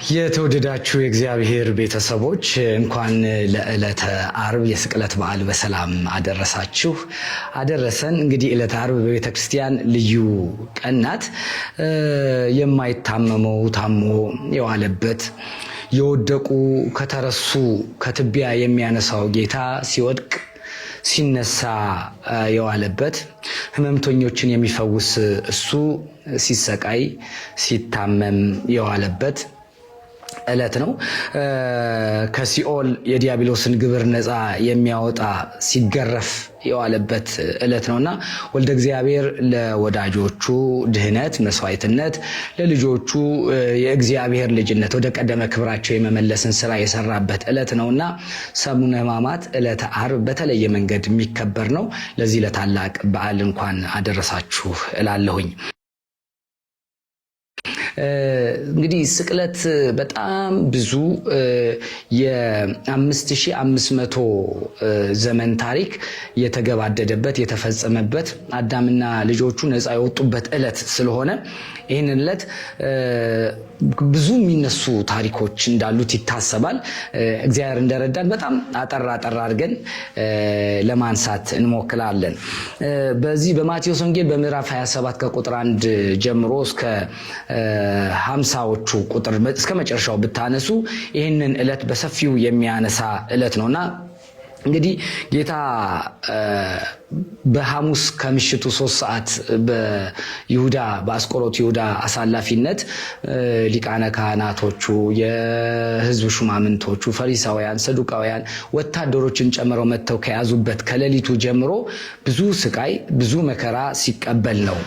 የተወደዳችሁ የእግዚአብሔር ቤተሰቦች እንኳን ለዕለተ ዓርብ የስቅለት በዓል በሰላም አደረሳችሁ አደረሰን። እንግዲህ ዕለተ ዓርብ በቤተክርስቲያን ልዩ ቀን ናት። የማይታመመው ታሞ የዋለበት፣ የወደቁ ከተረሱ ከትቢያ የሚያነሳው ጌታ ሲወድቅ ሲነሳ የዋለበት፣ ህመምተኞችን የሚፈውስ እሱ ሲሰቃይ ሲታመም የዋለበት ዕለት ነው። ከሲኦል የዲያብሎስን ግብር ነፃ የሚያወጣ ሲገረፍ የዋለበት ዕለት ነውና ወልደ እግዚአብሔር ለወዳጆቹ ድህነት መስዋዕትነት፣ ለልጆቹ የእግዚአብሔር ልጅነት ወደ ቀደመ ክብራቸው የመመለስን ስራ የሰራበት ዕለት ነውና ሰሙነ ሕማማት ዕለተ ዓርብ በተለየ መንገድ የሚከበር ነው። ለዚህ ለታላቅ በዓል እንኳን አደረሳችሁ እላለሁኝ። እንግዲህ ስቅለት በጣም ብዙ የ5500 ዘመን ታሪክ የተገባደደበት የተፈጸመበት አዳምና ልጆቹ ነፃ የወጡበት ዕለት ስለሆነ ይህን ዕለት ብዙ የሚነሱ ታሪኮች እንዳሉት ይታሰባል። እግዚአብሔር እንደረዳን በጣም አጠር አድርገን ለማንሳት እንሞክራለን። በዚህ በማቴዎስ ወንጌል በምዕራፍ 27 ከቁጥር 1 ጀምሮ እስከ 50ዎቹ ቁጥር እስከ መጨረሻው ብታነሱ ይህንን ዕለት በሰፊው የሚያነሳ ዕለት ነውና እንግዲህ ጌታ በሐሙስ ከምሽቱ 3 ሰዓት በይሁዳ በአስቆሮቱ ይሁዳ አሳላፊነት ሊቃነ ካህናቶቹ የሕዝብ ሹማምንቶቹ ፈሪሳውያን ሰዱቃውያን ወታደሮችን ጨምረው መጥተው ከያዙበት ከሌሊቱ ጀምሮ ብዙ ስቃይ ብዙ መከራ ሲቀበል ነው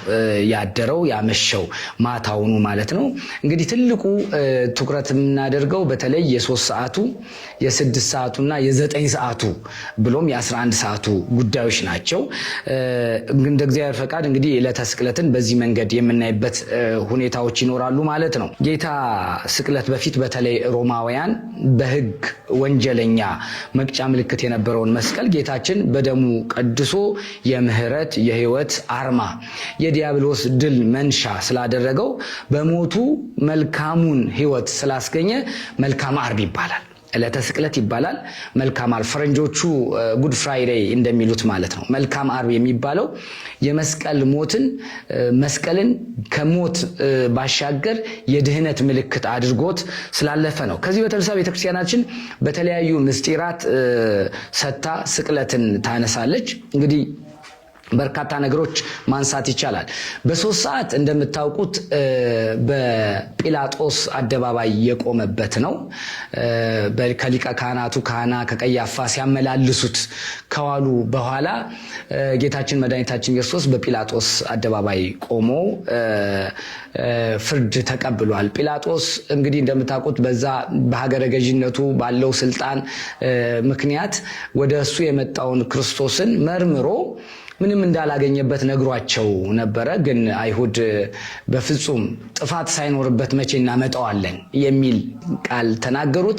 ያደረው ያመሸው ማታውኑ ማለት ነው። እንግዲህ ትልቁ ትኩረት የምናደርገው በተለይ የ3 ሰዓቱ የ6 ሰዓቱና የ9 ሰዓቱ ብሎም የ11 ሰዓቱ ጉዳዮች ናቸው። እንደ እግዚአብሔር ፈቃድ እንግዲህ ዕለተ ስቅለትን በዚህ መንገድ የምናይበት ሁኔታዎች ይኖራሉ ማለት ነው። ጌታ ስቅለት በፊት በተለይ ሮማውያን በሕግ ወንጀለኛ መቅጫ ምልክት የነበረውን መስቀል ጌታችን በደሙ ቀድሶ የምህረት የሕይወት አርማ የዲያብሎስ ድል መንሻ ስላደረገው በሞቱ መልካሙን ሕይወት ስላስገኘ መልካም ዓርብ ይባላል። ዕለተ ስቅለት ይባላል። መልካም ዓርብ ፈረንጆቹ ጉድ ፍራይዴይ እንደሚሉት ማለት ነው። መልካም ዓርብ የሚባለው የመስቀል ሞትን መስቀልን ከሞት ባሻገር የድህነት ምልክት አድርጎት ስላለፈ ነው። ከዚህ በተነሳ ቤተክርስቲያናችን በተለያዩ ምስጢራት ሰጥታ ስቅለትን ታነሳለች። እንግዲህ በርካታ ነገሮች ማንሳት ይቻላል። በ3 ሰዓት እንደምታውቁት በጲላጦስ አደባባይ የቆመበት ነው። ከሊቀ ካህናቱ ከቀያፋ ሲያመላልሱት ከዋሉ በኋላ ጌታችን መድኃኒታችን ኢየሱስ በጲላጦስ አደባባይ ቆሞ ፍርድ ተቀብሏል። ጲላጦስ እንግዲህ እንደምታውቁት በዛ በሀገረ ገዥነቱ ባለው ስልጣን ምክንያት ወደ እሱ የመጣውን ክርስቶስን መርምሮ ምንም እንዳላገኘበት ነግሯቸው ነበረ። ግን አይሁድ በፍጹም ጥፋት ሳይኖርበት መቼ እናመጣዋለን የሚል ቃል ተናገሩት።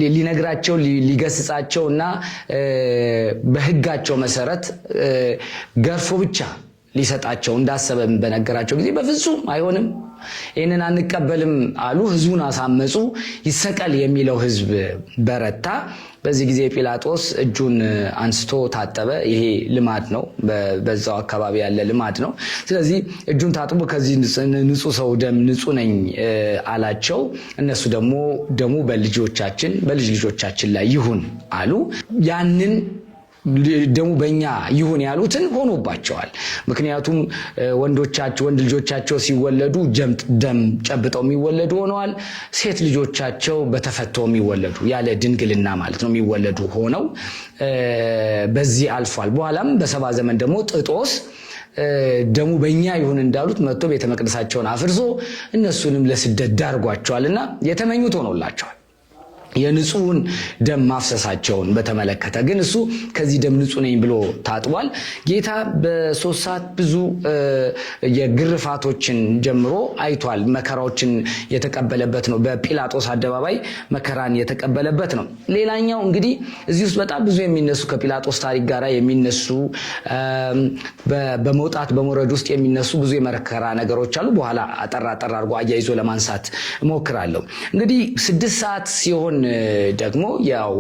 ሊነግራቸው ሊገስጻቸው እና በሕጋቸው መሰረት ገርፎ ብቻ ሊሰጣቸው እንዳሰበም በነገራቸው ጊዜ በፍጹም አይሆንም ይህንን አንቀበልም አሉ። ሕዝቡን አሳመፁ። ይሰቀል የሚለው ሕዝብ በረታ። በዚህ ጊዜ ጲላጦስ እጁን አንስቶ ታጠበ። ይሄ ልማድ ነው፣ በዛው አካባቢ ያለ ልማድ ነው። ስለዚህ እጁን ታጥቦ ከዚህ ንጹህ ሰው ደም ንጹህ ነኝ አላቸው። እነሱ ደግሞ ደሙ በልጆቻችን በልጅ ልጆቻችን ላይ ይሁን አሉ። ያንን ደሙ በእኛ ይሁን ያሉትን ሆኖባቸዋል። ምክንያቱም ወንድ ልጆቻቸው ሲወለዱ ደም ጨብጠው የሚወለዱ ሆነዋል። ሴት ልጆቻቸው በተፈተው የሚወለዱ ያለ ድንግልና ማለት ነው የሚወለዱ ሆነው በዚህ አልፏል። በኋላም በ70 ዘመን ደግሞ ጥጦስ ደሙ በእኛ ይሁን እንዳሉት መጥቶ ቤተ መቅደሳቸውን አፍርሶ እነሱንም ለስደት ዳርጓቸዋልና የተመኙት ሆኖላቸዋል። የንጹህን ደም ማፍሰሳቸውን በተመለከተ ግን እሱ ከዚህ ደም ንጹህ ነኝ ብሎ ታጥቧል። ጌታ በ3 ሰዓት ብዙ የግርፋቶችን ጀምሮ አይቷል። መከራዎችን የተቀበለበት ነው። በጲላጦስ አደባባይ መከራን የተቀበለበት ነው። ሌላኛው እንግዲህ እዚህ ውስጥ በጣም ብዙ የሚነሱ ከጲላጦስ ታሪክ ጋር የሚነሱ በመውጣት በመውረድ ውስጥ የሚነሱ ብዙ የመከራ ነገሮች አሉ። በኋላ አጠራ አድርጎ አያይዞ ለማንሳት እሞክራለሁ። እንግዲህ 6 ሰዓት ሲሆን ደግሞ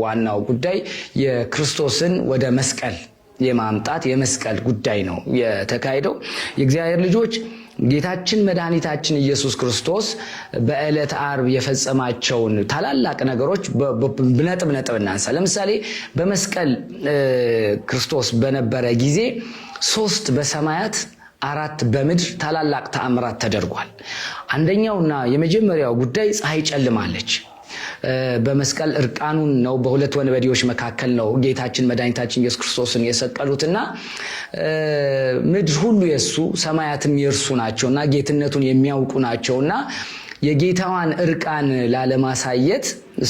ዋናው ጉዳይ የክርስቶስን ወደ መስቀል የማምጣት የመስቀል ጉዳይ ነው የተካሄደው። የእግዚአብሔር ልጆች ጌታችን መድኃኒታችን ኢየሱስ ክርስቶስ በዕለት ዓርብ የፈጸማቸውን ታላላቅ ነገሮች በነጥብ እናንሳ። ለምሳሌ በመስቀል ክርስቶስ በነበረ ጊዜ 3 በሰማያት 4 በምድር ታላላቅ ተአምራት ተደርጓል። አንደኛውና የመጀመሪያው ጉዳይ ፀሐይ ጨልማለች። በመስቀል እርቃኑን ነው በሁለት ወንበዴዎች መካከል ነው ጌታችን መድኃኒታችን ኢየሱስ ክርስቶስን የሰቀሉትና ምድር ሁሉ የሱ ሰማያትም የእርሱ ናቸውና ጌትነቱን የሚያውቁ ናቸውና የጌታዋን እርቃን ላለማሳየት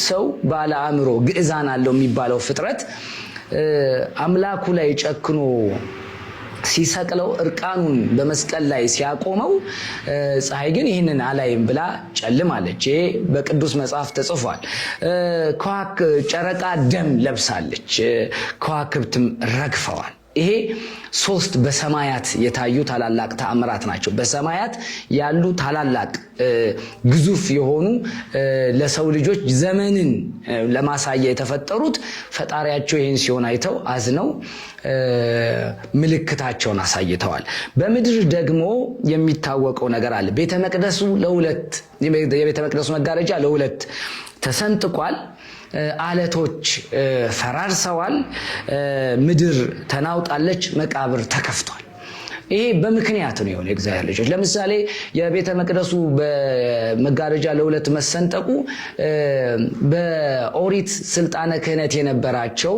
ሰው ባለ አእምሮ ግዕዛን አለው የሚባለው ፍጥረት አምላኩ ላይ ጨክኖ ሲሰቅለው እርቃኑን በመስቀል ላይ ሲያቆመው ፀሐይ ግን ይህንን አላይም ብላ ጨልማለች። ይሄ በቅዱስ መጽሐፍ ተጽፏል። ጨረቃ ደም ለብሳለች፣ ከዋክብትም ረግፈዋል። ይሄ 3 በሰማያት የታዩ ታላላቅ ተአምራት ናቸው። በሰማያት ያሉ ታላላቅ ግዙፍ የሆኑ ለሰው ልጆች ዘመንን ለማሳያ የተፈጠሩት ፈጣሪያቸው ይህን ሲሆን አይተው አዝነው ምልክታቸውን አሳይተዋል። በምድር ደግሞ የሚታወቀው ነገር አለ። ቤተ መቅደሱ የቤተ መቅደሱ መጋረጃ ለሁለት ተሰንጥቋል። አለቶች ፈራርሰዋል። ምድር ተናውጣለች። መቃብር ተከፍቷል። ይሄ በምክንያት ነው የሆነ እግዚአብሔር ልጆች። ለምሳሌ የቤተ መቅደሱ በመጋረጃ ለሁለት መሰንጠቁ በኦሪት ስልጣነ ክህነት የነበራቸው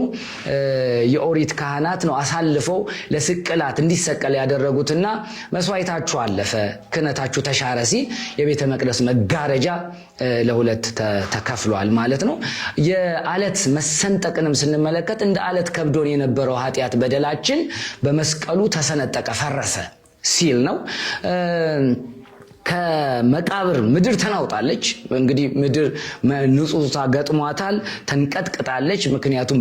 የኦሪት ካህናት ነው አሳልፈው ለስቅላት እንዲሰቀል ያደረጉትና መስዋዕታችሁ አለፈ ክህነታችሁ ተሻረ ሲል የቤተ መቅደስ መጋረጃ ለሁለት ተከፍሏል ማለት ነው። የአለት መሰንጠቅንም ስንመለከት እንደ አለት ከብዶን የነበረው ኃጢአት በደላችን በመስቀሉ ተሰነጠቀ ፈረሰ ሲል ነው። ከመቃብር ምድር ተናውጣለች። እንግዲህ ምድር ንጹህታ ገጥሟታል፣ ተንቀጥቅጣለች። ምክንያቱም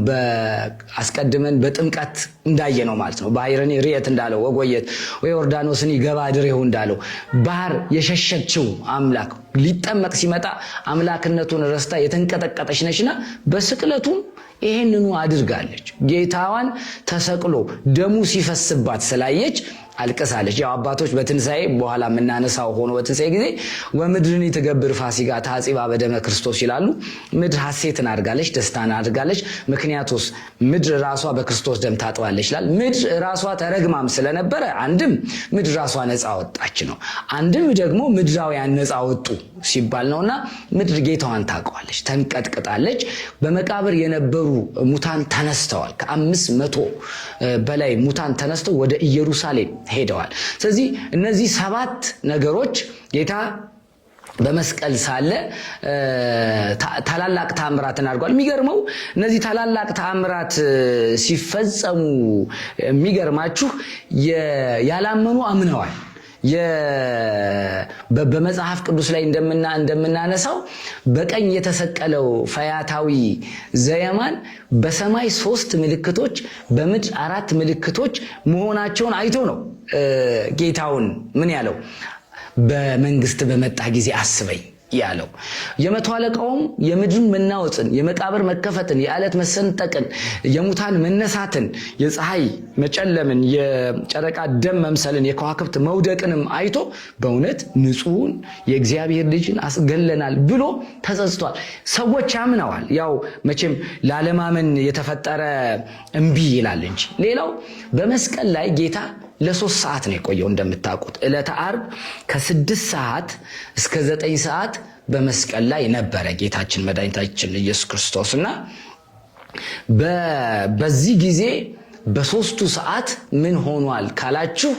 አስቀድመን በጥምቀት እንዳየ ነው ማለት ነው። ባህርን ርየት እንዳለው ወጎየት ወይ ዮርዳኖስን ይገባ ድሬው እንዳለው ባህር የሸሸችው አምላክ ሊጠመቅ ሲመጣ አምላክነቱን ረስታ የተንቀጠቀጠች ነችና በስቅለቱም ይሄንኑ አድርጋለች። ጌታዋን ተሰቅሎ ደሙ ሲፈስባት ስላየች አልቀሳለች። ያው አባቶች በትንሳኤ በኋላ የምናነሳው ሆኖ በትንሳኤ ጊዜ ወምድርን ትገብር ፋሲካ ታጺባ በደመ ክርስቶስ ይላሉ። ምድር ሐሴትን አድርጋለች፣ ደስታን አድርጋለች። ምክንያቱስ ምድር ራሷ በክርስቶስ ደም ታጥባለች ይላል። ምድር ራሷ ተረግማም ስለነበረ አንድም ምድር ራሷ ነፃ ወጣች ነው፣ አንድም ደግሞ ምድራውያን ነፃ ወጡ ሲባል ነውና ምድር ጌታዋን ታውቀዋለች፣ ተንቀጥቅጣለች። በመቃብር የነበሩ ሙታን ተነስተዋል። ከ500 በላይ ሙታን ተነስተው ወደ ኢየሩሳሌም ሄደዋል። ስለዚህ እነዚህ 7 ነገሮች ጌታ በመስቀል ሳለ ታላላቅ ተአምራትን አድርጓል። የሚገርመው እነዚህ ታላላቅ ተአምራት ሲፈጸሙ የሚገርማችሁ ያላመኑ አምነዋል። በመጽሐፍ ቅዱስ ላይ እንደምናነሳው በቀኝ የተሰቀለው ፈያታዊ ዘየማን በሰማይ 3 ምልክቶች በምድር 4 ምልክቶች መሆናቸውን አይቶ ነው ጌታውን ምን ያለው በመንግስት በመጣ ጊዜ አስበኝ ያለው። የመቶ አለቃውም የምድርን መናወጥን፣ የመቃብር መከፈትን፣ የዓለት መሰንጠቅን፣ የሙታን መነሳትን፣ የፀሐይ መጨለምን፣ የጨረቃ ደም መምሰልን፣ የከዋክብት መውደቅንም አይቶ በእውነት ንጹሕን የእግዚአብሔር ልጅን አስገለናል ብሎ ተጸጽቷል። ሰዎች ያምነዋል። ያው መቼም ላለማመን የተፈጠረ እምቢ ይላል እንጂ። ሌላው በመስቀል ላይ ጌታ ለ3 ሰዓት ነው የቆየው። እንደምታውቁት ዕለተ ዓርብ ከ6 ሰዓት እስከ 9 ሰዓት በመስቀል ላይ ነበረ ጌታችን መድኃኒታችን ኢየሱስ ክርስቶስና በዚህ ጊዜ በ3ቱ ሰዓት ምን ሆኗል ካላችሁ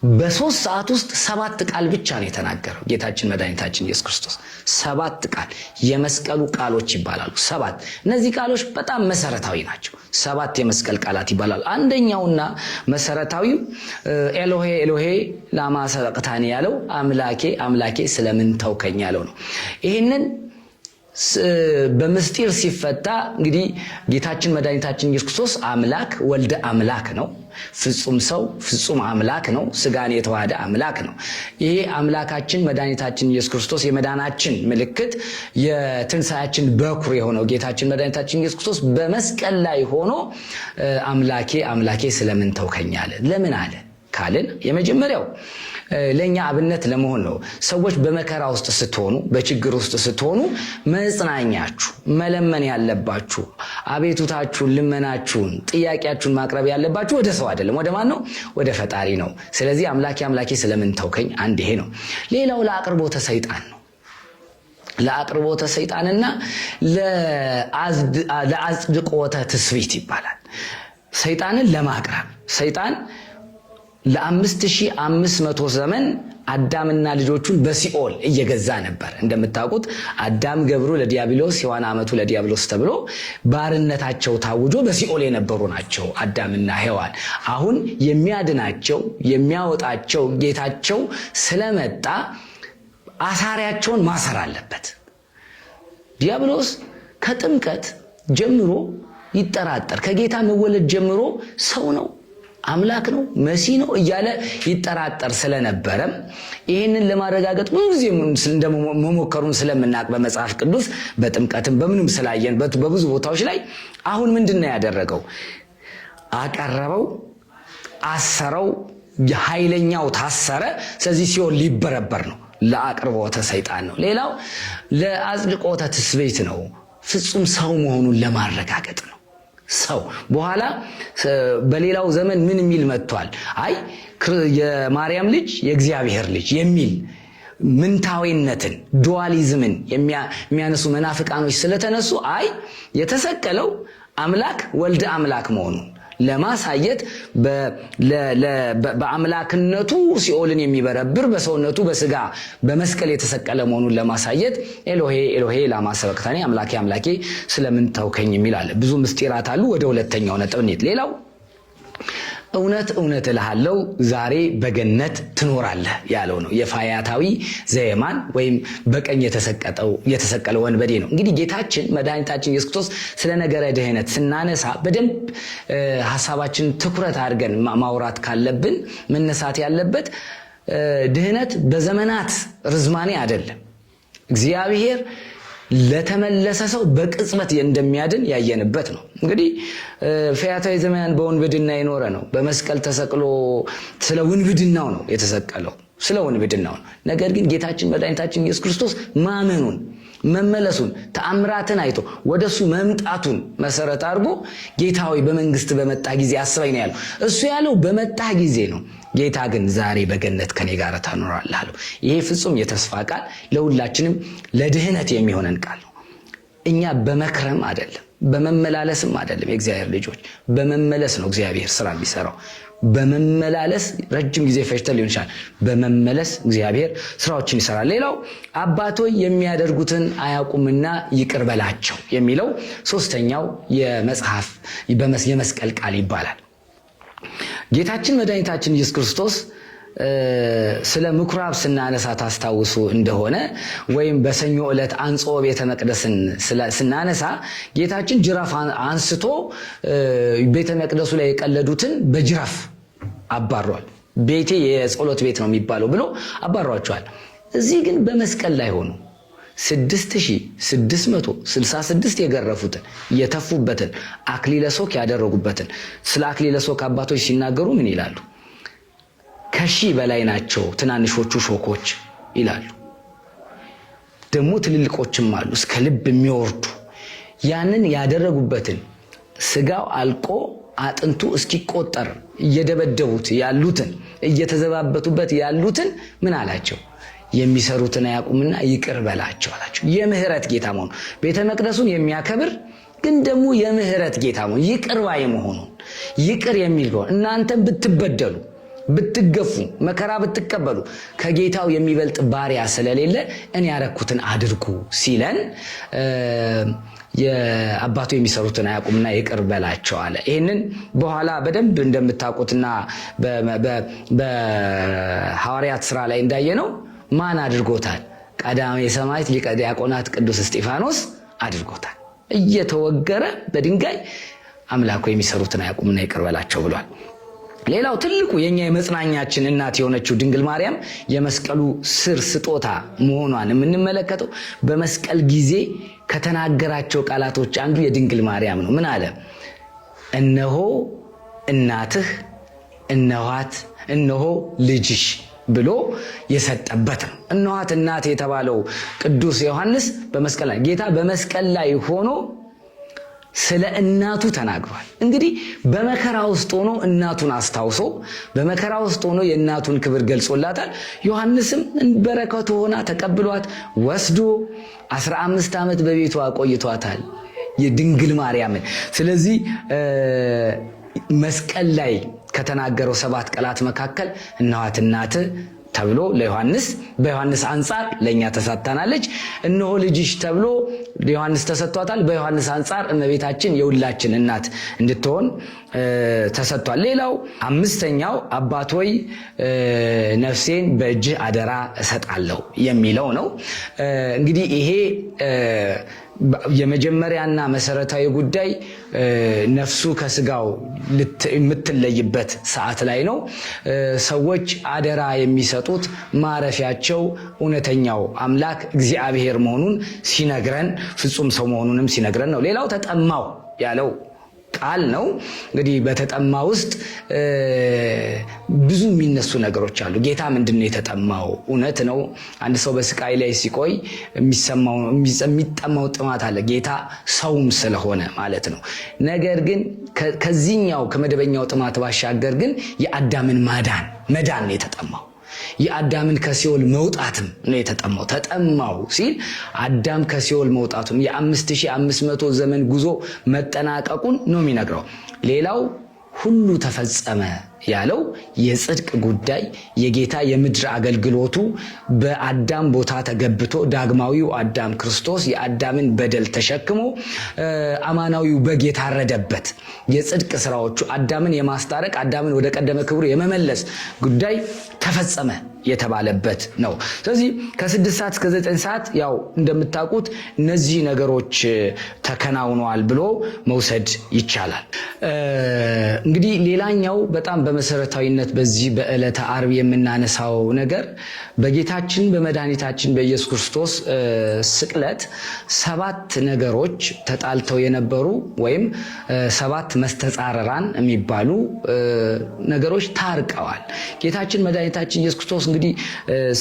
በ3 ሰዓት ውስጥ 7 ቃል ብቻ ነው የተናገረው ጌታችን መድኃኒታችን ኢየሱስ ክርስቶስ። 7 ቃል የመስቀሉ ቃሎች ይባላሉ። 7 እነዚህ ቃሎች በጣም መሰረታዊ ናቸው። 7 የመስቀል ቃላት ይባላሉ። አንደኛውና መሰረታዊው ኤሎሄ ኤሎሄ ላማ ሰበቅታኒ ያለው አምላኬ አምላኬ ስለምን ተውከኝ ያለው ነው። ይህንን በምስጢር ሲፈታ እንግዲህ ጌታችን መድኃኒታችን ኢየሱስ ክርስቶስ አምላክ ወልደ አምላክ ነው። ፍጹም ሰው ፍጹም አምላክ ነው። ስጋን የተዋሃደ አምላክ ነው። ይሄ አምላካችን መድኃኒታችን ኢየሱስ ክርስቶስ የመዳናችን ምልክት የትንሣኤያችን በኩር የሆነው ጌታችን መድኃኒታችን ኢየሱስ ክርስቶስ በመስቀል ላይ ሆኖ አምላኬ አምላኬ ስለምን ተውከኝ አለ። ለምን አለ ካልን የመጀመሪያው ለኛ አብነት ለመሆን ነው። ሰዎች በመከራ ውስጥ ስትሆኑ በችግር ውስጥ ስትሆኑ መጽናኛችሁ መለመን ያለባችሁ አቤቱታችሁን ልመናችሁን ጥያቄያችሁን ማቅረብ ያለባችሁ ወደ ሰው አይደለም። ወደ ማን ነው? ወደ ፈጣሪ ነው። ስለዚህ አምላኬ አምላኬ ስለምን ተውከኝ አንድ ይሄ ነው። ሌላው ለአቅርቦተ ሰይጣን ነው። ለአቅርቦተ ሰይጣንና ለአጽድቆተ ትስብእት ይባላል። ሰይጣንን ለማቅረብ ሰይጣን ለ5500 ዘመን አዳምና ልጆቹን በሲኦል እየገዛ ነበር። እንደምታውቁት አዳም ገብሩ ለዲያብሎስ ሔዋን አመቱ ለዲያብሎስ ተብሎ ባርነታቸው ታውጆ በሲኦል የነበሩ ናቸው አዳምና ሔዋን። አሁን የሚያድናቸው የሚያወጣቸው ጌታቸው ስለመጣ አሳሪያቸውን ማሰር አለበት። ዲያብሎስ ከጥምቀት ጀምሮ ይጠራጠር፣ ከጌታ መወለድ ጀምሮ ሰው ነው አምላክ ነው መሲህ ነው እያለ ይጠራጠር ስለነበረም ይህንን ለማረጋገጥ ብዙ ጊዜ እንደመሞከሩን ስለምናውቅ በመጽሐፍ ቅዱስ በጥምቀትም በምንም ስላየን በብዙ ቦታዎች ላይ አሁን ምንድነው ያደረገው? አቀረበው፣ አሰረው፣ ኃይለኛው ታሰረ። ስለዚህ ሲኦል ሊበረበር ነው። ለአቅርቦተ ሰይጣን ነው። ሌላው ለአጽድቆተ ትስብእት ነው። ፍጹም ሰው መሆኑን ለማረጋገጥ ነው። ሰው በኋላ በሌላው ዘመን ምን የሚል መጥቷል? አይ የማርያም ልጅ የእግዚአብሔር ልጅ የሚል ምንታዊነትን ዱዋሊዝምን የሚያነሱ መናፍቃኖች ስለተነሱ አይ የተሰቀለው አምላክ ወልደ አምላክ መሆኑን ለማሳየት በአምላክነቱ ሲኦልን የሚበረብር በሰውነቱ በስጋ በመስቀል የተሰቀለ መሆኑን ለማሳየት ኤሎሄ ኤሎሄ ላማ ሰበቅታኒ አምላኬ አምላኬ ስለምን ተውከኝ የሚል አለ። ብዙ ምስጢራት አሉ። ወደ ሁለተኛው ነጥብ እንሂድ። ሌላው እውነት እውነት እልሃለሁ ዛሬ በገነት ትኖራለህ ያለው ነው። የፋያታዊ ዘየማን ወይም በቀኝ የተሰቀለው ወንበዴ ነው። እንግዲህ ጌታችን መድኃኒታችን ኢየሱስ ክርስቶስ ስለ ነገረ ድህነት ስናነሳ በደንብ ሐሳባችን ትኩረት አድርገን ማውራት ካለብን መነሳት ያለበት ድህነት በዘመናት ርዝማኔ አይደለም። እግዚአብሔር ለተመለሰ ሰው በቅጽበት እንደሚያድን ያየንበት ነው። እንግዲህ ፈያታዊ ዘመን በወንብድና የኖረ ነው። በመስቀል ተሰቅሎ ስለ ወንብድናው ነው የተሰቀለው፣ ስለ ወንብድናው ነው። ነገር ግን ጌታችን መድኃኒታችን ኢየሱስ ክርስቶስ ማመኑን መመለሱን ተአምራትን አይቶ ወደሱ መምጣቱን መሰረት አድርጎ ጌታ ሆይ በመንግስት በመጣ ጊዜ አስበኝ ነው ያለው። እሱ ያለው በመጣ ጊዜ ነው። ጌታ ግን ዛሬ በገነት ከኔ ጋር ታኖራለህ አለው። ይሄ ፍጹም የተስፋ ቃል ለሁላችንም ለድህነት የሚሆነን ቃል ነው። እኛ በመክረም አይደለም በመመላለስም አይደለም። የእግዚአብሔር ልጆች በመመለስ ነው እግዚአብሔር ስራ የሚሰራው። በመመላለስ ረጅም ጊዜ ፈጅተን ሊሆን ይችላል። በመመለስ እግዚአብሔር ስራዎችን ይሰራል። ሌላው አባቶይ የሚያደርጉትን አያውቁምና ይቅር በላቸው የሚለው ሶስተኛው የመጽሐፍ የመስቀል ቃል ይባላል። ጌታችን መድኃኒታችን ኢየሱስ ክርስቶስ ስለ ምኩራብ ስናነሳ ታስታውሱ እንደሆነ ወይም በሰኞ ዕለት አንጾ ቤተ መቅደስን ስናነሳ ጌታችን ጅራፍ አንስቶ ቤተ መቅደሱ ላይ የቀለዱትን በጅራፍ አባሯል። ቤቴ የጸሎት ቤት ነው የሚባለው ብሎ አባሯቸዋል። እዚህ ግን በመስቀል ላይ ሆኖ 6666 የገረፉትን የተፉበትን አክሊለ ሦክ ያደረጉበትን ስለ አክሊለ ሦክ አባቶች ሲናገሩ ምን ይላሉ? ከሺህ በላይ ናቸው ትናንሾቹ ሾኮች ይላሉ። ደግሞ ትልልቆችም አሉ እስከ ልብ የሚወርዱ። ያንን ያደረጉበትን ስጋው አልቆ አጥንቱ እስኪቆጠር እየደበደቡት ያሉትን እየተዘባበቱበት ያሉትን ምን አላቸው? የሚሰሩትን አያውቁምና ይቅር በላቸው አላቸው። የምህረት ጌታ መሆኑ ቤተ መቅደሱን የሚያከብር ግን ደግሞ የምህረት ጌታ መሆኑ ይቅር ባይ መሆኑን ይቅር የሚል ነው። እናንተም ብትበደሉ ብትገፉ መከራ ብትቀበሉ ከጌታው የሚበልጥ ባሪያ ስለሌለ እኔ ያረኩትን አድርጉ ሲለን የአባቱ የሚሰሩትን አያውቁምና ይቅር በላቸው አለ። ይህንን በኋላ በደንብ እንደምታውቁትና በሐዋርያት ሥራ ላይ እንዳየነው ማን አድርጎታል? ቀዳማዊ ሰማዕት ሊቀ ዲያቆናት ቅዱስ እስጢፋኖስ አድርጎታል። እየተወገረ በድንጋይ አምላኩ የሚሰሩትን አያውቁምና ይቅር በላቸው ብሏል። ሌላው ትልቁ የኛ የመጽናኛችን እናት የሆነችው ድንግል ማርያም የመስቀሉ ስር ስጦታ መሆኗን የምንመለከተው በመስቀል ጊዜ ከተናገራቸው ቃላቶች አንዱ የድንግል ማርያም ነው። ምን አለ? እነሆ እናትህ፣ እነኋት፣ እነሆ ልጅሽ ብሎ የሰጠበት ነው። እነኋት እናት የተባለው ቅዱስ ዮሐንስ በመስቀል ላይ ጌታ በመስቀል ላይ ሆኖ ስለ እናቱ ተናግሯል። እንግዲህ በመከራ ውስጥ ሆኖ እናቱን አስታውሶ በመከራ ውስጥ ሆኖ የእናቱን ክብር ገልጾላታል። ዮሐንስም በረከቱ ሆና ተቀብሏት ወስዶ 15 ዓመት በቤቷ አቆይቷታል የድንግል ማርያምን። ስለዚህ መስቀል ላይ ከተናገረው 7 ቃላት መካከል እነኋት እናትህ ተብሎ ለዮሐንስ በዮሐንስ አንጻር ለኛ ተሰጥታናለች። እነሆ ልጅሽ ተብሎ ለዮሐንስ ተሰጥቷታል። በዮሐንስ አንጻር እመቤታችን የሁላችን እናት እንድትሆን ተሰጥቷል። ሌላው አምስተኛው አባት ሆይ ነፍሴን በእጅህ አደራ እሰጣለሁ የሚለው ነው። እንግዲህ ይሄ የመጀመሪያና መሰረታዊ ጉዳይ ነፍሱ ከስጋው የምትለይበት ሰዓት ላይ ነው። ሰዎች አደራ የሚሰጡት ማረፊያቸው እውነተኛው አምላክ እግዚአብሔር መሆኑን ሲነግረን፣ ፍጹም ሰው መሆኑንም ሲነግረን ነው። ሌላው ተጠማው ያለው ቃል ነው። እንግዲህ በተጠማ ውስጥ ብዙ የሚነሱ ነገሮች አሉ። ጌታ ምንድነው የተጠማው? እውነት ነው አንድ ሰው በስቃይ ላይ ሲቆይ የሚጠማው ጥማት አለ፣ ጌታ ሰውም ስለሆነ ማለት ነው። ነገር ግን ከዚህኛው ከመደበኛው ጥማት ባሻገር ግን የአዳምን መዳን ነው የተጠማው። የአዳምን ከሲኦል መውጣትም ነው የተጠማው። ተጠማው ሲል አዳም ከሲኦል መውጣቱን የ5500 ዘመን ጉዞ መጠናቀቁን ነው የሚነግረው። ሌላው ሁሉ ተፈጸመ ያለው የጽድቅ ጉዳይ የጌታ የምድር አገልግሎቱ በአዳም ቦታ ተገብቶ ዳግማዊው አዳም ክርስቶስ የአዳምን በደል ተሸክሞ አማናዊው በግ የታረደበት የጽድቅ ስራዎቹ አዳምን የማስታረቅ አዳምን ወደ ቀደመ ክብሩ የመመለስ ጉዳይ ተፈጸመ የተባለበት ነው። ስለዚህ ከ6 ሰዓት እስከ 9 ሰዓት ያው እንደምታውቁት እነዚህ ነገሮች ተከናውነዋል ብሎ መውሰድ ይቻላል። እንግዲህ ሌላኛው በጣም በመሰረታዊነት በዚህ በዕለተ ዓርብ የምናነሳው ነገር በጌታችን በመድኃኒታችን በኢየሱስ ክርስቶስ ስቅለት 7 ነገሮች ተጣልተው የነበሩ ወይም 7 መስተጻረራን የሚባሉ ነገሮች ታርቀዋል። ጌታችን መድኃኒታችን ኢየሱስ ክርስቶስ እንግዲህ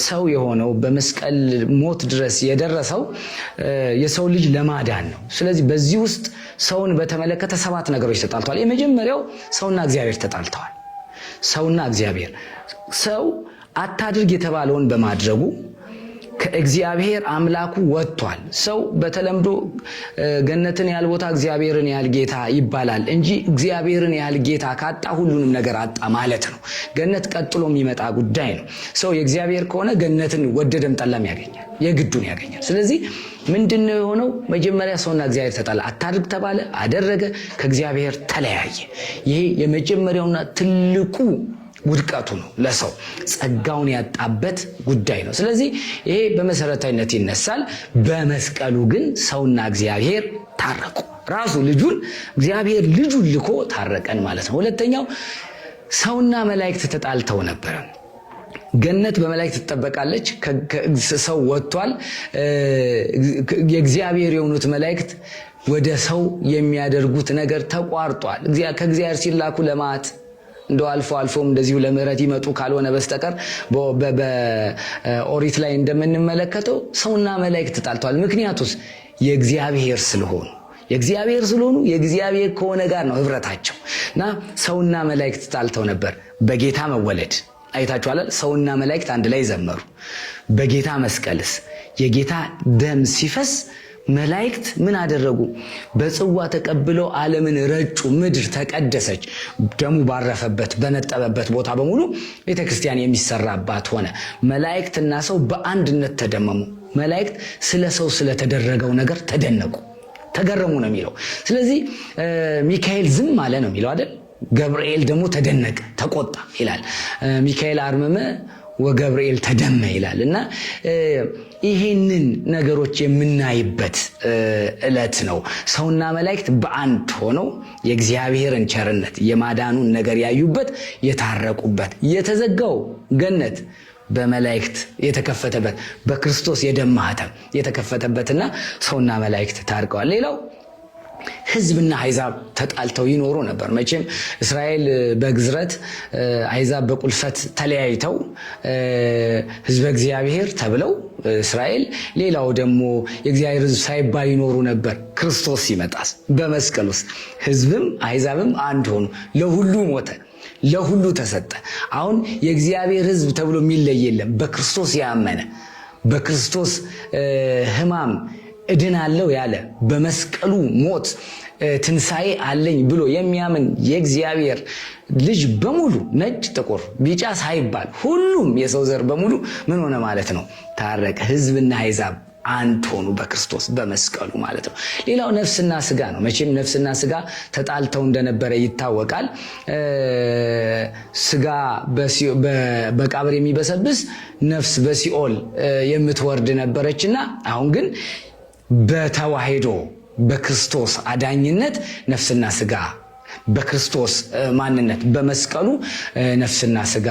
ሰው የሆነው በመስቀል ሞት ድረስ የደረሰው የሰው ልጅ ለማዳን ነው። ስለዚህ በዚህ ውስጥ ሰውን በተመለከተ 7 ነገሮች ተጣልተዋል። የመጀመሪያው ሰውና እግዚአብሔር ተጣልተዋል። ሰውና እግዚአብሔር ሰው አታድርግ የተባለውን በማድረጉ ከእግዚአብሔር አምላኩ ወጥቷል። ሰው በተለምዶ ገነትን ያህል ቦታ እግዚአብሔርን ያህል ጌታ ይባላል እንጂ እግዚአብሔርን ያህል ጌታ ካጣ ሁሉንም ነገር አጣ ማለት ነው። ገነት ቀጥሎ የሚመጣ ጉዳይ ነው። ሰው የእግዚአብሔር ከሆነ ገነትን ወደደም ጠላም ያገኛል፣ የግዱን ያገኛል። ስለዚህ ምንድነው የሆነው? መጀመሪያ ሰውና እግዚአብሔር ተጣላ። አታድርግ ተባለ፣ አደረገ፣ ከእግዚአብሔር ተለያየ። ይሄ የመጀመሪያውና ትልቁ ውድቀቱ ነው። ለሰው ጸጋውን ያጣበት ጉዳይ ነው። ስለዚህ ይሄ በመሰረታዊነት ይነሳል። በመስቀሉ ግን ሰውና እግዚአብሔር ታረቁ። ራሱ ልጁን እግዚአብሔር ልጁን ልኮ ታረቀን ማለት ነው። ሁለተኛው ሰውና መላእክት ተጣልተው ነበር። ገነት በመላእክት ትጠበቃለች። ሰው ወጥቷል። የእግዚአብሔር የሆኑት መላእክት ወደ ሰው የሚያደርጉት ነገር ተቋርጧል። ከእግዚአብሔር ሲላኩ ለማት እንደው አልፎም እንደዚሁ ለምህረት ይመጡ ካልሆነ በስተቀር በኦሪት ላይ እንደምንመለከተው ሰውና መላእክት ተጣልተዋል። ምክንያቱስ የእግዚአብሔር ስለሆኑ የእግዚአብሔር ከሆነ ጋር ነው ህብረታቸው እና ሰውና መላእክት ተጣልተው ነበር። በጌታ መወለድ አይታችኋል። ሰውና መላእክት አንድ ላይ ዘመሩ። በጌታ መስቀልስ የጌታ ደም ሲፈስ መላእክት ምን አደረጉ? በጽዋ ተቀብለው ዓለምን ረጩ። ምድር ተቀደሰች። ደሙ ባረፈበት በነጠበበት ቦታ በሙሉ ቤተክርስቲያን የሚሰራባት ሆነ። መላእክትና ሰው በአንድነት ተደመሙ። መላእክት ስለ ሰው ስለተደረገው ነገር ተደነቁ፣ ተገረሙ ነው የሚለው። ስለዚህ ሚካኤል ዝም አለ ነው የሚለው አይደል? ገብርኤል ደግሞ ተደነቀ፣ ተቆጣ ይላል። ሚካኤል አርመመ ወገብርኤል ተደመ ይላል። እና ይሄንን ነገሮች የምናይበት ዕለት ነው። ሰውና መላእክት በአንድ ሆነው የእግዚአብሔርን ቸርነት የማዳኑን ነገር ያዩበት፣ የታረቁበት፣ የተዘጋው ገነት በመላእክት የተከፈተበት፣ በክርስቶስ የደም ማኅተም የተከፈተበትና ሰውና መላእክት ታርቀዋል። ሌላው ሕዝብና አሕዛብ ተጣልተው ይኖሩ ነበር። መቼም እስራኤል በግዝረት አሕዛብ በቁልፈት ተለያይተው ሕዝበ እግዚአብሔር ተብለው እስራኤል፣ ሌላው ደግሞ የእግዚአብሔር ሕዝብ ሳይባል ይኖሩ ነበር። ክርስቶስ ሲመጣስ በመስቀል ውስጥ ሕዝብም አሕዛብም አንድ ሆኑ። ለሁሉ ሞተ፣ ለሁሉ ተሰጠ። አሁን የእግዚአብሔር ሕዝብ ተብሎ የሚለይ የለም። በክርስቶስ ያመነ በክርስቶስ ሕማም እድናለሁ ያለ በመስቀሉ ሞት ትንሣኤ አለኝ ብሎ የሚያምን የእግዚአብሔር ልጅ በሙሉ ነጭ፣ ጥቁር፣ ቢጫ ሳይባል ሁሉም የሰው ዘር በሙሉ ምን ሆነ ማለት ነው? ታረቀ። ሕዝብና አሕዛብ አንድ ሆኑ በክርስቶስ በመስቀሉ ማለት ነው። ሌላው ነፍስና ስጋ ነው። መቼም ነፍስና ስጋ ተጣልተው እንደነበረ ይታወቃል። ስጋ በመቃብር የሚበሰብስ ነፍስ በሲኦል የምትወርድ ነበረችና አሁን ግን በተዋሂዶ በክርስቶስ አዳኝነት ነፍስና ስጋ በክርስቶስ ማንነት በመስቀሉ ነፍስና ስጋ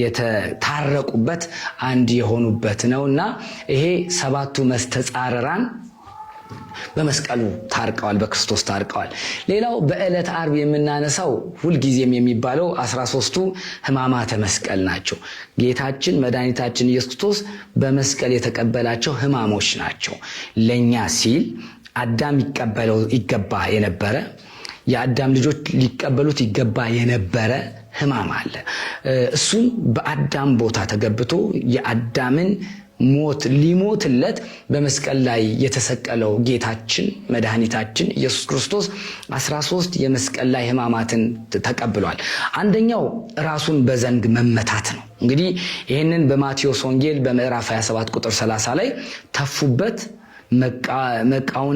የተታረቁበት አንድ የሆኑበት ነውና ይሄ ሰባቱ መስተጻረራን በመስቀሉ ታርቀዋል፣ በክርስቶስ ታርቀዋል። ሌላው በዕለት ዓርብ የምናነሳው ሁልጊዜም የሚባለው 13ቱ ሕማማተ መስቀል ናቸው። ጌታችን መድኃኒታችን ኢየሱስ ክርስቶስ በመስቀል የተቀበላቸው ሕማሞች ናቸው። ለእኛ ሲል አዳም ይገባ የነበረ የአዳም ልጆች ሊቀበሉት ይገባ የነበረ ሕማም አለ። እሱም በአዳም ቦታ ተገብቶ የአዳምን ሞት ሊሞትለት በመስቀል ላይ የተሰቀለው ጌታችን መድኃኒታችን ኢየሱስ ክርስቶስ 13 የመስቀል ላይ ሕማማትን ተቀብሏል። አንደኛው ራሱን በዘንግ መመታት ነው። እንግዲህ ይህንን በማቴዎስ ወንጌል በምዕራፍ 27 ቁጥር 30 ላይ ተፉበት፣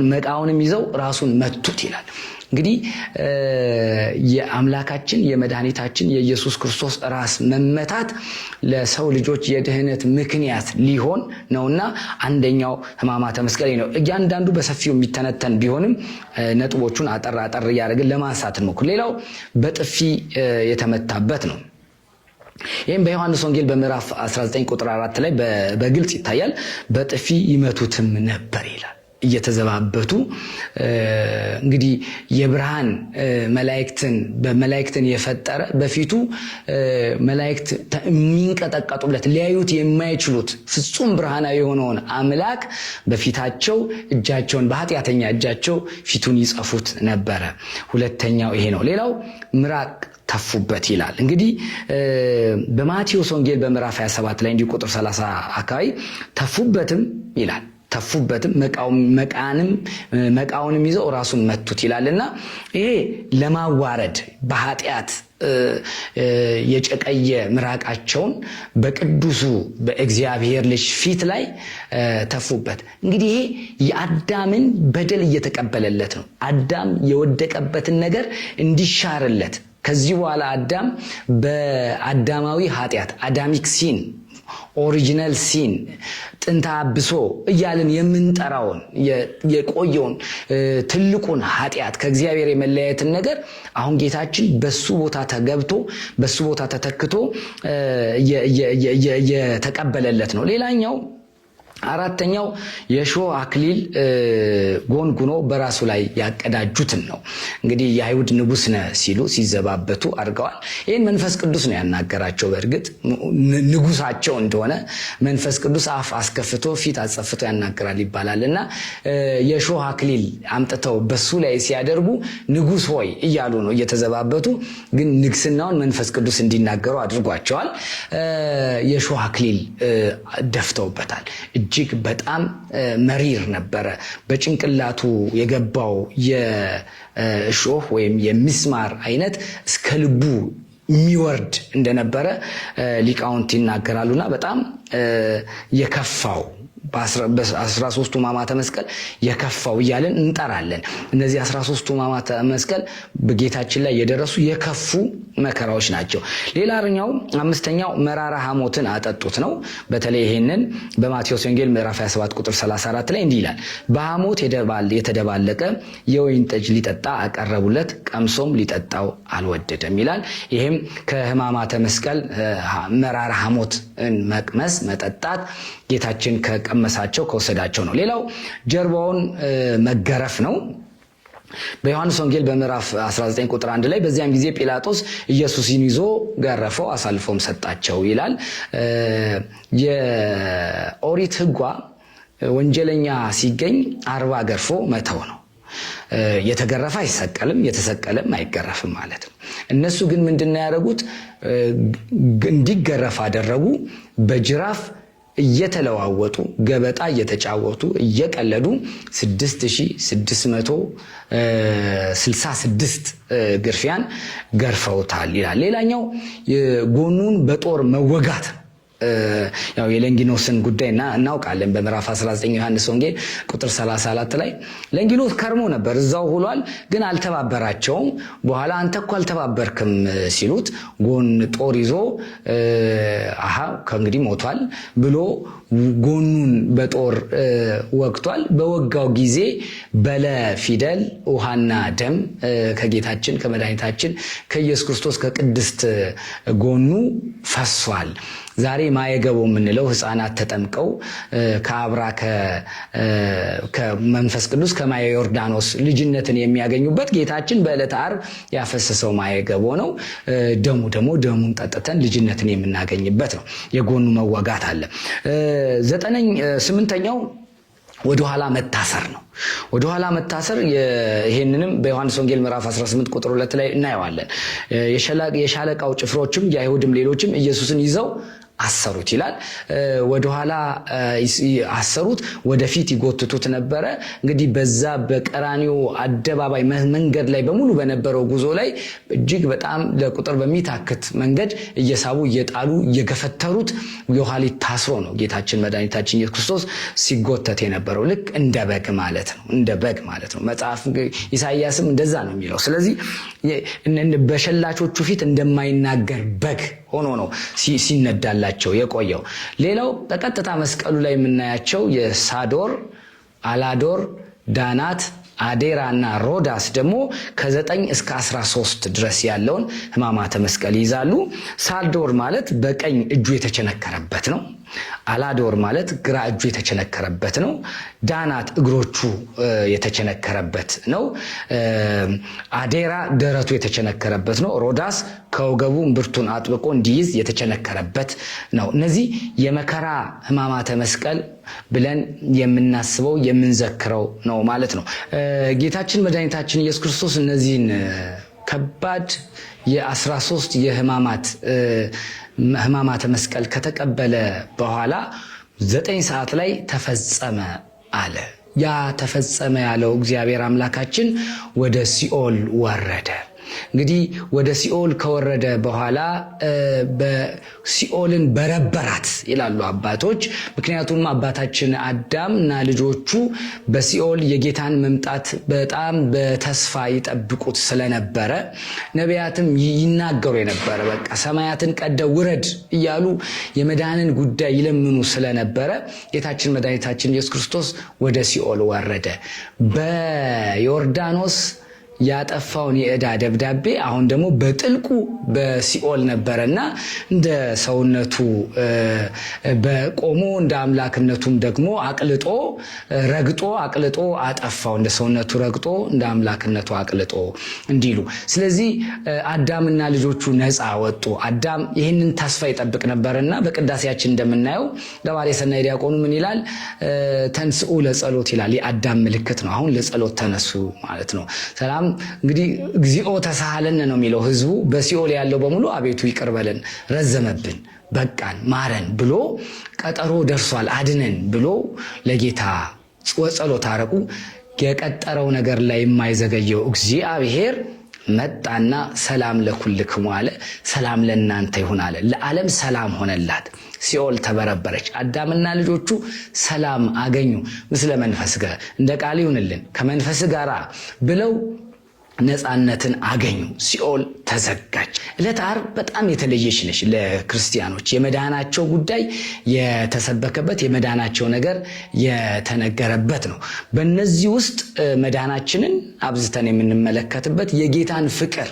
መቃውንም ይዘው ራሱን መቱት ይላል። እንግዲህ የአምላካችን የመድኃኒታችን የኢየሱስ ክርስቶስ ራስ መመታት ለሰው ልጆች የድህነት ምክንያት ሊሆን ነውና አንደኛው ሕማማተ መስቀል ነው። እያንዳንዱ በሰፊው የሚተነተን ቢሆንም ነጥቦቹን አጠር እያደረግን ለማንሳት እንሞክር። ሌላው በጥፊ የተመታበት ነው። ይህም በዮሐንስ ወንጌል በምዕራፍ 19 ቁጥር 4 ላይ በግልጽ ይታያል። በጥፊ ይመቱትም ነበር ይላል። እየተዘባበቱ እንግዲህ የብርሃን መላእክትን የፈጠረ በፊቱ መላእክት የሚንቀጠቀጡለት ሊያዩት የማይችሉት ፍጹም ብርሃናዊ የሆነውን አምላክ በፊታቸው እጃቸውን በኃጢአተኛ እጃቸው ፊቱን ይጸፉት ነበረ። ሁለተኛው ይሄ ነው። ሌላው ምራቅ ተፉበት ይላል። እንግዲህ በማቴዎስ ወንጌል በምዕራፍ 27 ላይ እንዲሁ ቁጥር 30 አካባቢ ተፉበትም ይላል። ተፉበትም መቃውንም ይዘው ራሱን መቱት ይላልና ይሄ ለማዋረድ በኃጢአት የጨቀየ ምራቃቸውን በቅዱሱ በእግዚአብሔር ልጅ ፊት ላይ ተፉበት። እንግዲህ ይሄ የአዳምን በደል እየተቀበለለት ነው። አዳም የወደቀበትን ነገር እንዲሻርለት ከዚህ በኋላ አዳም በአዳማዊ ኃጢአት አዳሚክ ሲን ኦሪጂናል ሲን ጥንተ አብሶ እያልን የምንጠራውን የቆየውን ትልቁን ኃጢአት ከእግዚአብሔር የመለያየትን ነገር አሁን ጌታችን በሱ ቦታ ተገብቶ በሱ ቦታ ተተክቶ የተቀበለለት ነው። ሌላኛው አራተኛው የሾህ አክሊል ጎንጉኖ በራሱ ላይ ያቀዳጁትን ነው። እንግዲህ የአይሁድ ንጉሥ ነህ ሲሉ ሲዘባበቱ አድርገዋል። ይህን መንፈስ ቅዱስ ነው ያናገራቸው። በእርግጥ ንጉሳቸው እንደሆነ መንፈስ ቅዱስ አፍ አስከፍቶ ፊት አጸፍቶ ያናገራል ይባላል እና የሾህ አክሊል አምጥተው በሱ ላይ ሲያደርጉ ንጉሥ ሆይ እያሉ ነው እየተዘባበቱ፣ ግን ንግስናውን መንፈስ ቅዱስ እንዲናገሩ አድርጓቸዋል። የሾህ አክሊል ደፍተውበታል። እጅግ በጣም መሪር ነበረ። በጭንቅላቱ የገባው የእሾህ ወይም የሚስማር አይነት እስከ ልቡ የሚወርድ እንደነበረ ሊቃውንት ይናገራሉና በጣም የከፋው በ13ቱ ሕማማተ መስቀል የከፋው እያለን እንጠራለን። እነዚህ 13ቱ ሕማማተ መስቀል በጌታችን ላይ የደረሱ የከፉ መከራዎች ናቸው። ሌላኛው አምስተኛው መራራ ሐሞትን አጠጡት ነው። በተለይ ይሄንን በማቴዎስ ወንጌል ምዕራፍ 27 ቁጥር 34 ላይ እንዲህ ይላል፣ በሐሞት የተደባለቀ የወይን ጠጅ ሊጠጣ አቀረቡለት፣ ቀምሶም ሊጠጣው አልወደደም ይላል። ይሄም ከሕማማተ መስቀል መራራ ሐሞትን መቅመስ መጠጣት ጌታችን ከቀመሳቸው ከወሰዳቸው ነው። ሌላው ጀርባውን መገረፍ ነው። በዮሐንስ ወንጌል በምዕራፍ 19 ቁጥር 1 ላይ በዚያም ጊዜ ጲላጦስ ኢየሱስን ይዞ ገረፈው አሳልፎም ሰጣቸው ይላል። የኦሪት ሕጓ ወንጀለኛ ሲገኝ 40 ገርፎ መተው ነው። የተገረፈ አይሰቀልም፣ የተሰቀለም አይገረፍም ማለት ነው። እነሱ ግን ምንድነው ያደረጉት? እንዲገረፍ አደረጉ። በጅራፍ እየተለዋወጡ ገበጣ እየተጫወቱ እየቀለዱ 6666 ግርፊያን ገርፈውታል ይላል። ሌላኛው ጎኑን በጦር መወጋት ነው። ያው የለንጊኖስን ጉዳይ እናውቃለን። በምዕራፍ 19 ዮሐንስ ወንጌል ቁጥር 34 ላይ ለንጊኖስ ከርሞ ነበር፣ እዛው ሆሏል፣ ግን አልተባበራቸውም። በኋላ አንተ እኮ አልተባበርክም ሲሉት ጎን ጦር ይዞ ከእንግዲህ ሞቷል ብሎ ጎኑን በጦር ወግቷል። በወጋው ጊዜ በለ ፊደል ውሃና ደም ከጌታችን ከመድኃኒታችን ከኢየሱስ ክርስቶስ ከቅድስት ጎኑ ፈሷል። ዛሬ ማየገቦ የምንለው ሕፃናት ተጠምቀው ከአብራ ከመንፈስ ቅዱስ ከማየ ዮርዳኖስ ልጅነትን የሚያገኙበት ጌታችን በዕለተ ዓርብ ያፈሰሰው ማየገቦ ነው። ደሙ ደግሞ ደሙን ጠጥተን ልጅነትን የምናገኝበት ነው። የጎኑ መወጋት አለ። 8ኛው ወደኋላ መታሰር ነው። ወደኋላ መታሰር ይሄንንም በዮሐንስ ወንጌል ምዕራፍ 18 ቁጥር 2 ላይ እናየዋለን። የሻለቃው ጭፍሮችም የአይሁድም ሌሎችም ኢየሱስን ይዘው አሰሩት ይላል። ወደኋላ አሰሩት፣ ወደፊት ይጎትቱት ነበረ። እንግዲህ በዛ በቀራኒዮ አደባባይ መንገድ ላይ በሙሉ በነበረው ጉዞ ላይ እጅግ በጣም ለቁጥር በሚታክት መንገድ እየሳቡ እየጣሉ እየገፈተሩት የኋሊት ታስሮ ነው ጌታችን መድኃኒታችን ኢየሱስ ክርስቶስ ሲጎተት የነበረው። ልክ እንደ በግ ማለት ነው፣ እንደ በግ ማለት ነው። መጽሐፍ ኢሳይያስም እንደዛ ነው የሚለው። ስለዚህ በሸላቾቹ ፊት እንደማይናገር በግ ሆኖ ነው ሲነዳላቸው የቆየው። ሌላው በቀጥታ መስቀሉ ላይ የምናያቸው የሳዶር፣ አላዶር፣ ዳናት፣ አዴራ እና ሮዳስ ደግሞ ከ9 እስከ 13 ድረስ ያለውን ሕማማተ መስቀል ይይዛሉ። ሳዶር ማለት በቀኝ እጁ የተቸነከረበት ነው። አላዶር ማለት ግራ እጁ የተቸነከረበት ነው። ዳናት እግሮቹ የተቸነከረበት ነው። አዴራ ደረቱ የተቸነከረበት ነው። ሮዳስ ከወገቡ እምብርቱን አጥብቆ እንዲይዝ የተቸነከረበት ነው። እነዚህ የመከራ ሕማማተ መስቀል ብለን የምናስበው የምንዘክረው ነው ማለት ነው። ጌታችን መድኃኒታችን ኢየሱስ ክርስቶስ እነዚህን ከባድ የ13 የሕማማተ መስቀል ከተቀበለ በኋላ 9 ሰዓት ላይ ተፈጸመ አለ። ያ ተፈጸመ ያለው እግዚአብሔር አምላካችን ወደ ሲኦል ወረደ። እንግዲህ ወደ ሲኦል ከወረደ በኋላ በሲኦልን በረበራት ይላሉ አባቶች። ምክንያቱም አባታችን አዳም እና ልጆቹ በሲኦል የጌታን መምጣት በጣም በተስፋ ይጠብቁት ስለነበረ ነቢያትም ይናገሩ የነበረ በቃ ሰማያትን ቀደ ውረድ እያሉ የመዳንን ጉዳይ ይለምኑ ስለነበረ ጌታችን መድኃኒታችን ኢየሱስ ክርስቶስ ወደ ሲኦል ወረደ። በዮርዳኖስ ያጠፋውን የዕዳ ደብዳቤ አሁን ደግሞ በጥልቁ በሲኦል ነበረና እንደ ሰውነቱ በቆሞ እንደ አምላክነቱም ደግሞ አቅልጦ ረግጦ አቅልጦ አጠፋው። እንደ ሰውነቱ ረግጦ እንደ አምላክነቱ አቅልጦ እንዲሉ። ስለዚህ አዳምና ልጆቹ ነፃ ወጡ። አዳም ይህንን ተስፋ ይጠብቅ ነበርና በቅዳሴያችን እንደምናየው ለባሬ ሰናይ ዲያቆኑ ምን ይላል? ተንስኡ ለጸሎት ይላል። የአዳም ምልክት ነው። አሁን ለጸሎት ተነሱ ማለት ነው። ሰላም እንግዲህ እግዚኦ ተሳሃለን ነው የሚለው ህዝቡ። በሲኦል ያለው በሙሉ አቤቱ ይቅር በለን፣ ረዘመብን፣ በቃን ማረን ብሎ ቀጠሮ ደርሷል አድነን ብሎ ለጌታ ጸሎት አረቁ። የቀጠረው ነገር ላይ የማይዘገየው እግዚአብሔር መጣና ሰላም ለኩልክሙ አለ። ሰላም ለእናንተ ይሁን አለ። ለዓለም ሰላም ሆነላት። ሲኦል ተበረበረች። አዳምና ልጆቹ ሰላም አገኙ። ምስለ መንፈስ ጋር እንደ ቃል ይሁንልን ከመንፈስ ጋር ብለው ነፃነትን አገኙ። ሲኦል ተዘጋች። ዕለተ ዓርብ በጣም የተለየች ነች ለክርስቲያኖች። የመዳናቸው ጉዳይ የተሰበከበት የመዳናቸው ነገር የተነገረበት ነው። በእነዚህ ውስጥ መዳናችንን አብዝተን የምንመለከትበት የጌታን ፍቅር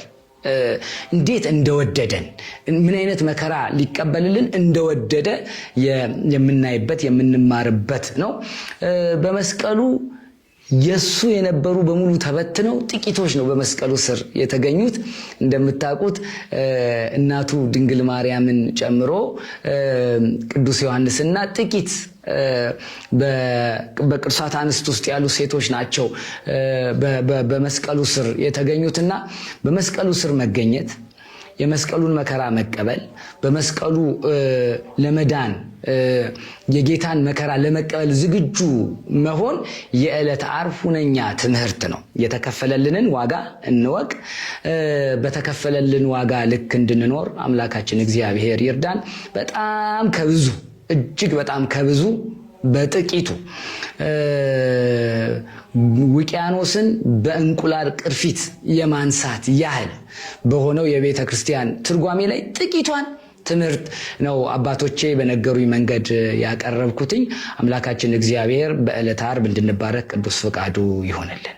እንዴት እንደወደደን ምን አይነት መከራ ሊቀበልልን እንደወደደ የምናይበት የምንማርበት ነው። በመስቀሉ የሱ የነበሩ በሙሉ ተበትነው ጥቂቶች ነው በመስቀሉ ስር የተገኙት። እንደምታውቁት እናቱ ድንግል ማርያምን ጨምሮ ቅዱስ ዮሐንስና ጥቂት በቅዱሳት አንስት ውስጥ ያሉ ሴቶች ናቸው በመስቀሉ ስር የተገኙትና በመስቀሉ ስር መገኘት የመስቀሉን መከራ መቀበል በመስቀሉ ለመዳን የጌታን መከራ ለመቀበል ዝግጁ መሆን የዕለተ ዓርብ ሁነኛ ትምህርት ነው። የተከፈለልንን ዋጋ እንወቅ። በተከፈለልን ዋጋ ልክ እንድንኖር አምላካችን እግዚአብሔር ይርዳን። በጣም ከብዙ እጅግ በጣም ከብዙ በጥቂቱ ውቅያኖስን በእንቁላል ቅርፊት የማንሳት ያህል በሆነው የቤተ ክርስቲያን ትርጓሜ ላይ ጥቂቷን ትምህርት ነው አባቶቼ በነገሩኝ መንገድ ያቀረብኩትኝ። አምላካችን እግዚአብሔር በዕለተ ዓርብ እንድንባረክ ቅዱስ ፈቃዱ ይሆንልን።